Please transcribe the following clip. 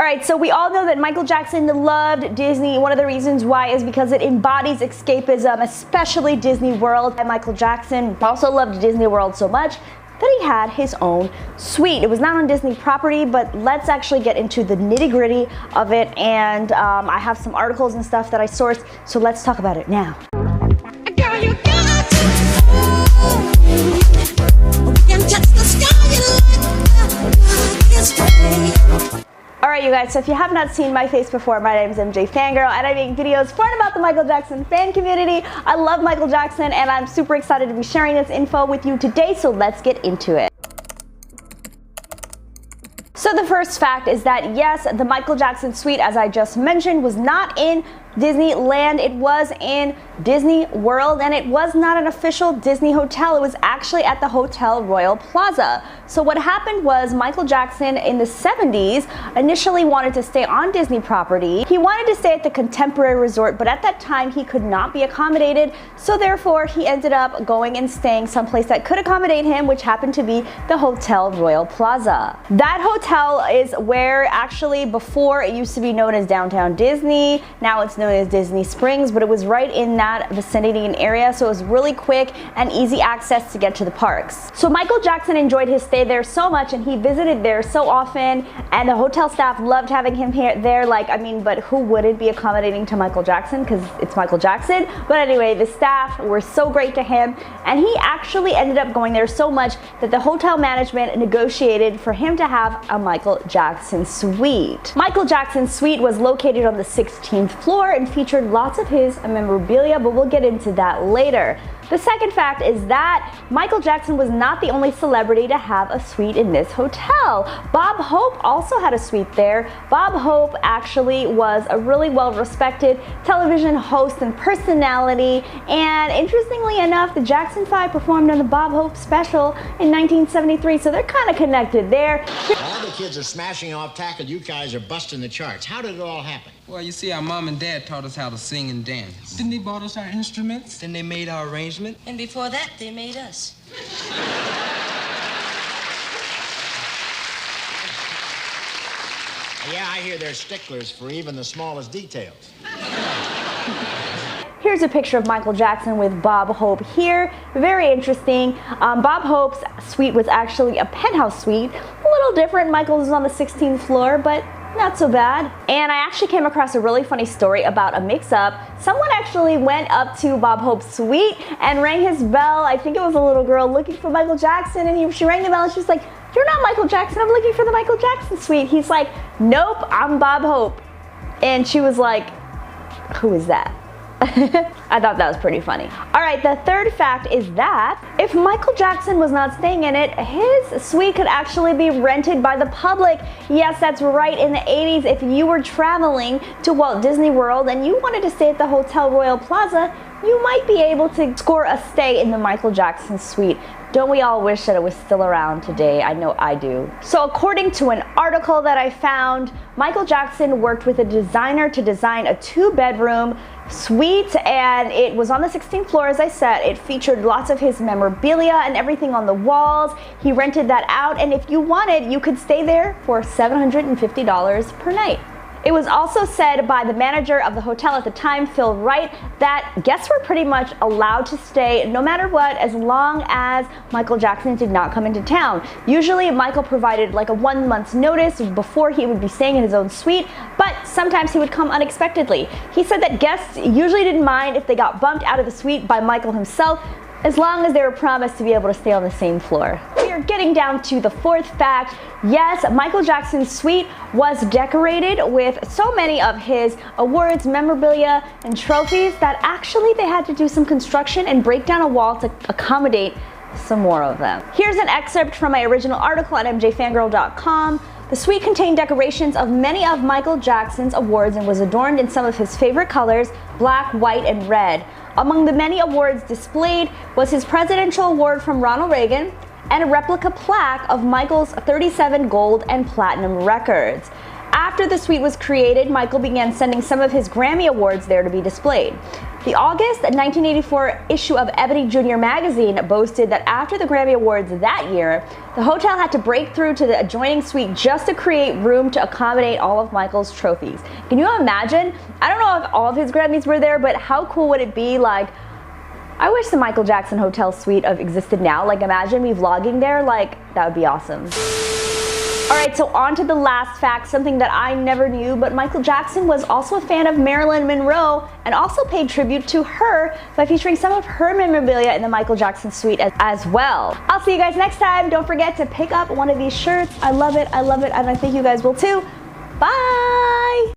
Alright, so we all know that Michael Jackson loved Disney. One of the reasons why is because it embodies escapism, especially Disney World. And Michael Jackson also loved Disney World so much that he had his own suite. It was not on Disney property, but let's actually get into the nitty-gritty of it. And I have some articles and stuff that I sourced, so let's talk about it now. Girl, you got to and touch the sky like Alright you guys, so if you have not seen my face before, my name is MJ Fangirl and I make videos for and about the Michael Jackson fan community. I love Michael Jackson and I'm super excited to be sharing this info with you today, so let's get into it. So the first fact is that yes, the Michael Jackson suite, as I just mentioned, was not in Disneyland. It was in Disney World, and it was not an official Disney hotel. It was actually at the Hotel Royal Plaza. So what happened was Michael Jackson in the 70s initially wanted to stay on Disney property. He wanted to stay at the Contemporary Resort, but at that time he could not be accommodated. So therefore he ended up going and staying someplace that could accommodate him, which happened to be the Hotel Royal Plaza. That hotel is where actually before it used to be known as Downtown Disney. Now it's known as Disney Springs, but it was right in that vicinity and area, so it was really quick and easy access to get to the parks. So Michael Jackson enjoyed his stay there so much, and he visited there so often, and the hotel staff loved having him there. Like, I mean, but who wouldn't be accommodating to Michael Jackson, because it's Michael Jackson? But anyway, the staff were so great to him, and he actually ended up going there so much that the hotel management negotiated for him to have a Michael Jackson suite. Michael Jackson's suite was located on the 16th floor and featured lots of his memorabilia, but we'll get into that later. The second fact is that Michael Jackson was not the only celebrity to have a suite in this hotel. Bob Hope also had a suite there. Bob Hope actually was a really well-respected television host and personality, and interestingly enough, the Jackson 5 performed on the Bob Hope special in 1973, so they're kind of connected there. All the kids are smashing off tackle. You guys are busting the charts. How did it all happen? Well, you see, our mom and dad taught us how to sing and dance. Then they bought us our instruments. Then they made our arrangements. And before that, they made us. Yeah, I hear they're sticklers for even the smallest details. Here's a picture of Michael Jackson with Bob Hope here. Very interesting. Bob Hope's suite was actually a penthouse suite. A little different. Michael's is on the 16th floor, but not so bad. And I actually came across a really funny story about a mix-up. Someone actually went up to Bob Hope's suite and rang his bell. I think it was a little girl looking for Michael Jackson, and she rang the bell and she was like, "You're not Michael Jackson, I'm looking for the Michael Jackson suite." He's like, "Nope, I'm Bob Hope." And she was like, "Who is that?" I thought that was pretty funny. Alright, the third fact is that if Michael Jackson was not staying in it, his suite could actually be rented by the public. Yes, that's right. In the 80s, if you were traveling to Walt Disney World and you wanted to stay at the Hotel Royal Plaza, you might be able to score a stay in the Michael Jackson suite. Don't we all wish that it was still around today? I know I do. So according to an article that I found, Michael Jackson worked with a designer to design a 2-bedroom suite, and it was on the 16th floor, as I said. It featured lots of his memorabilia and everything on the walls. He rented that out, and if you wanted, you could stay there for $750 per night. It was also said by the manager of the hotel at the time, Phil Wright, that guests were pretty much allowed to stay no matter what, as long as Michael Jackson did not come into town. Usually Michael provided like a 1 month's notice before he would be staying in his own suite, but sometimes he would come unexpectedly. He said that guests usually didn't mind if they got bumped out of the suite by Michael himself, as long as they were promised to be able to stay on the same floor. We are getting down to the fourth fact. Yes, Michael Jackson's suite was decorated with so many of his awards, memorabilia, and trophies that actually they had to do some construction and break down a wall to accommodate some more of them. Here's an excerpt from my original article on mjfangirl.com. The suite contained decorations of many of Michael Jackson's awards and was adorned in some of his favorite colors, black, white, and red. Among the many awards displayed was his Presidential Award from Ronald Reagan and a replica plaque of Michael's 37 gold and platinum records. After the suite was created, Michael began sending some of his Grammy awards there to be displayed. The August 1984 issue of Ebony Jr. magazine boasted that after the Grammy Awards that year, the hotel had to break through to the adjoining suite just to create room to accommodate all of Michael's trophies. Can you imagine? I don't know if all of his Grammys were there, but how cool would it be? Like, I wish the Michael Jackson Hotel Suite existed now. Like, imagine me vlogging there. Like, that would be awesome. Alright, so on to the last fact, something that I never knew, but Michael Jackson was also a fan of Marilyn Monroe and also paid tribute to her by featuring some of her memorabilia in the Michael Jackson Suite as well. I'll see you guys next time. Don't forget to pick up one of these shirts. I love it, and I think you guys will too. Bye!